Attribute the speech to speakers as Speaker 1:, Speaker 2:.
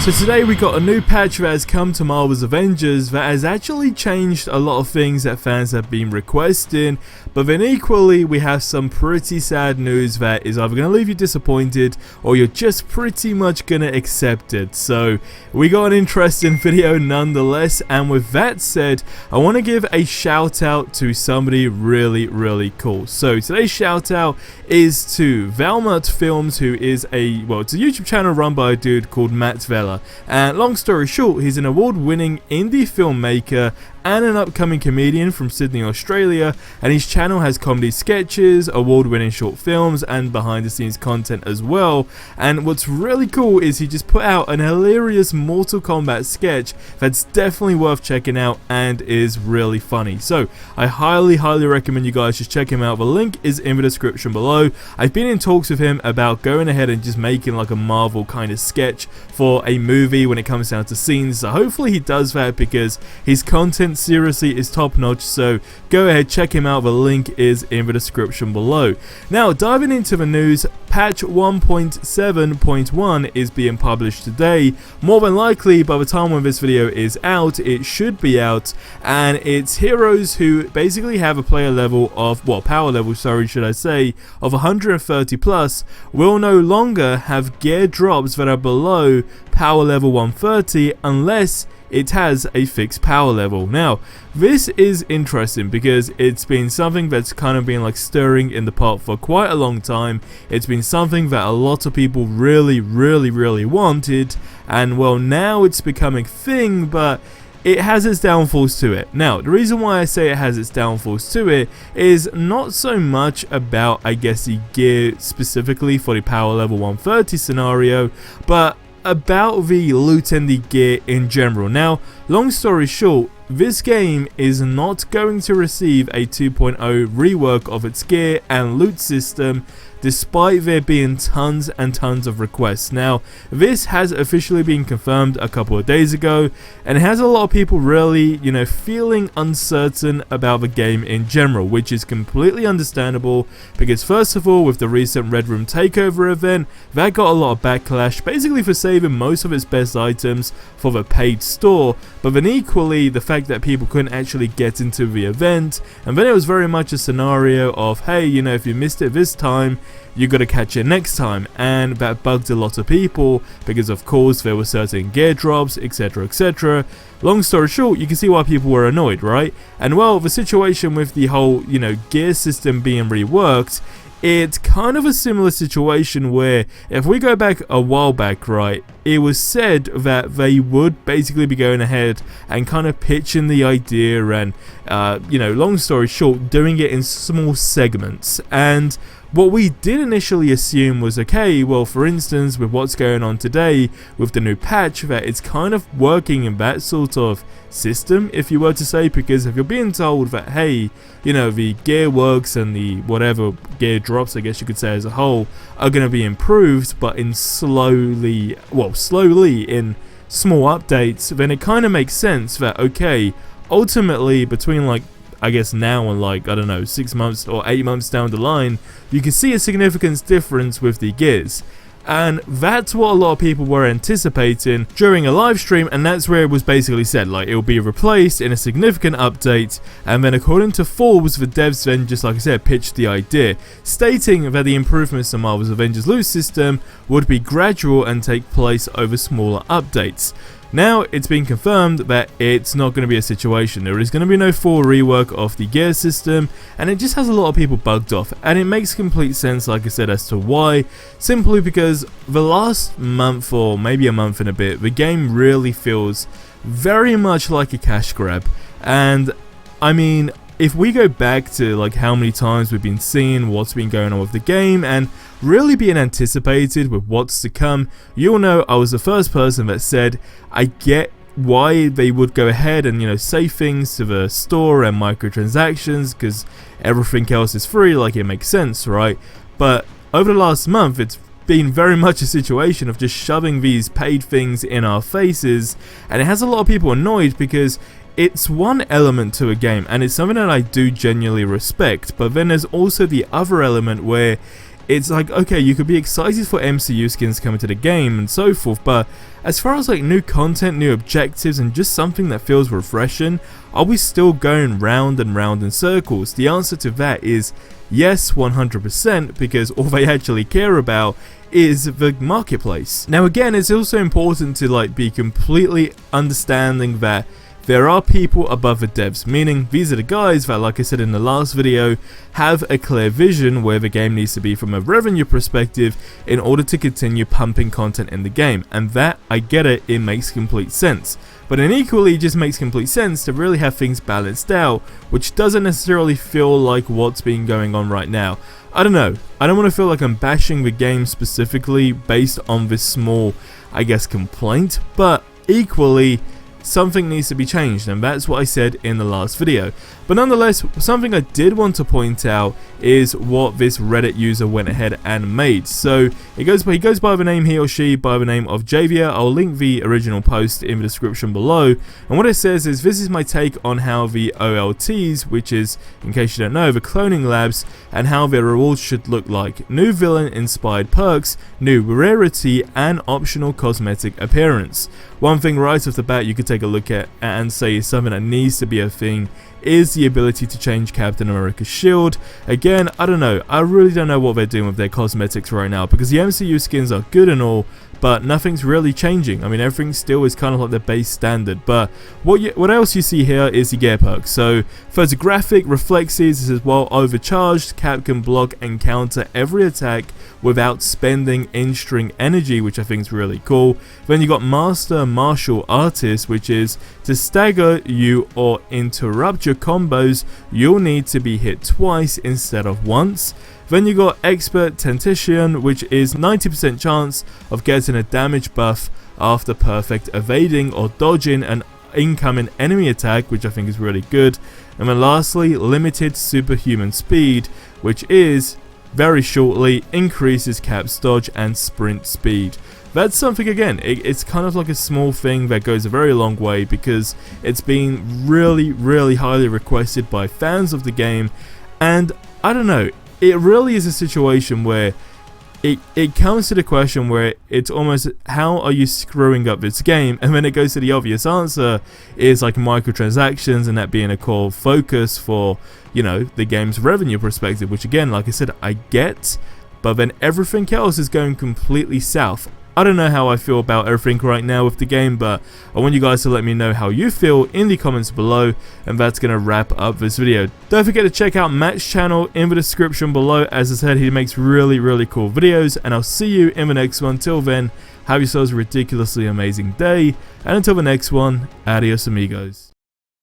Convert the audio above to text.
Speaker 1: So today we got a new patch that has come to Marvel's Avengers that has actually changed a lot of things that fans have been requesting, but then equally we have some pretty sad news that is either going to leave you disappointed or you're just pretty much going to accept it. So we got an interesting video nonetheless, and with that said, I want to give a shout out to somebody really cool. So today's shout out is to Valmut Films, who is it's a YouTube channel run by a dude called Matt Vella. And long story short, he's an award-winning indie filmmaker and an upcoming comedian from Sydney, Australia, and his channel has comedy sketches, award-winning short films, and behind-the-scenes content as well. And what's really cool is he just put out an hilarious Mortal Kombat sketch that's definitely worth checking out and is really funny. So I highly recommend you guys just check him out. The link is in the description below. I've been in talks with him about going ahead and just making like a Marvel kind of sketch for a movie when it comes down to scenes, so hopefully he does that because his content seriously is top notch. So go ahead, check him out, the link is in the description below. Now diving into the news, patch 1.7.1 is being published today. More than likely by the time when this video is out, it should be out, and it's heroes who basically have a player level of, power level should I say, of 130 plus will no longer have gear drops that are below power level 130 unless it has a fixed power level. Now this is interesting because it's been something that's kind of been like stirring in the pot for quite a long time. It's been something that a lot of people really wanted, and well, now it's becoming a thing, but it has its downfalls to it. Now, the reason why I say it has its downfalls to it is not so much about, I guess, the gear specifically for the power level 130 scenario, but about the loot and the gear in general. Now, long story short, this game is not going to receive a 2.0 rework of its gear and loot system, despite there being tons and tons of requests. Now, this has officially been confirmed a couple of days ago, and it has a lot of people really, feeling uncertain about the game in general, which is completely understandable because first of all, with the recent Red Room takeover event, that got a lot of backlash, basically for saving most of its best items for the paid store, but then equally the fact that people couldn't actually get into the event, and then it was very much a scenario of, hey, if you missed it this time, you gotta catch it next time, and that bugged a lot of people because of course there were certain gear drops, etc. Long story short, you can see why people were annoyed, right? And well, the situation with the whole gear system being reworked, it's kind of a similar situation where if we go back a while back, right, it was said that they would basically be going ahead and kind of pitching the idea and long story short, doing it in small segments. And what we did initially assume was, okay, well, for instance, with what's going on today with the new patch, that it's kind of working in that sort of system, if you were to say, because if you're being told that, hey, the gear works and the whatever gear drops, I guess you could say as a whole, are going to be improved, but in slowly in small updates, then it kind of makes sense that, okay, ultimately between I guess now and 6 months or 8 months down the line, you can see a significant difference with the gears. And that's what a lot of people were anticipating during a live stream, and that's where it was basically said, it will be replaced in a significant update. And then according to Forbes, the devs then, just like I said, pitched the idea, stating that the improvements to Marvel's Avengers loot system would be gradual and take place over smaller updates. Now, it's been confirmed that it's not going to be a situation. There is going to be no full rework of the gear system, and it just has a lot of people bugged off, and it makes complete sense, like I said, as to why. Simply because the last month, or maybe a month and a bit, the game really feels very much like a cash grab. And I mean, if we go back to how many times we've been seeing what's been going on with the game and really being anticipated with what's to come, you'll know I was the first person that said I get why they would go ahead and say things to the store and microtransactions because everything else is free, it makes sense, right? But over the last month, it's been very much a situation of just shoving these paid things in our faces, and it has a lot of people annoyed because it's one element to a game and it's something that I do genuinely respect, but then there's also the other element where it's like, okay, you could be excited for MCU skins coming to the game and so forth, but as far as like new content, new objectives, and just something that feels refreshing, are we still going round and round in circles? The answer to that is yes, 100%, because all they actually care about is the marketplace. Now again, it's also important to like be completely understanding that there are people above the devs, meaning these are the guys that, like I said in the last video, have a clear vision where the game needs to be from a revenue perspective in order to continue pumping content in the game, and that, I get it, it makes complete sense. But it equally just makes complete sense to really have things balanced out, which doesn't necessarily feel like what's been going on right now. I don't know, I don't want to feel like I'm bashing the game specifically based on this small, I guess, complaint, but equally, something needs to be changed, and that's what I said in the last video. But nonetheless, something I did want to point out is what this Reddit user went ahead and made. So he goes by the name, he or she, by the name of Javier. I'll link the original post in the description below, and what it says is, this is my take on how the OLTs, which is, in case you don't know, the cloning labs, and how their rewards should look like. New villain inspired perks, new rarity, and optional cosmetic appearance. One thing right off the bat you could take a look at and say is something that needs to be a thing is the ability to change Captain America's shield. Again, I don't know, I really don't know what they're doing with their cosmetics right now, because the MCU skins are good and all, but nothing's really changing. I mean, everything still is kind of like the base standard. But what else you see here is the gear perks. So photographic reflexes, this is while overcharged, Cap can block and counter every attack without spending in-string energy, which I think is really cool. Then you got Master Martial Artist, which is to stagger you or interrupt your combos, you'll need to be hit twice instead of once. Then you got Expert Tactician, which is 90% chance of getting a damage buff after perfect evading or dodging an incoming enemy attack, which I think is really good. And then lastly, Limited Superhuman Speed, which is, very shortly, increases Cap's dodge and sprint speed. That's something, again, it's kind of like a small thing that goes a very long way, because it's been really highly requested by fans of the game, and I don't know, it really is a situation where it comes to the question where it's almost, how are you screwing up this game? And then it goes to the obvious answer is like microtransactions, and that being a core focus for, you know, the game's revenue perspective, which again, like I said, I get, but then everything else is going completely south. I don't know how I feel about everything right now with the game, but I want you guys to let me know how you feel in the comments below, and that's going to wrap up this video. Don't forget to check out Matt's channel in the description below. As I said, he makes really cool videos, and I'll see you in the next one. Till then, have yourselves a ridiculously amazing day, and until the next one, adios amigos.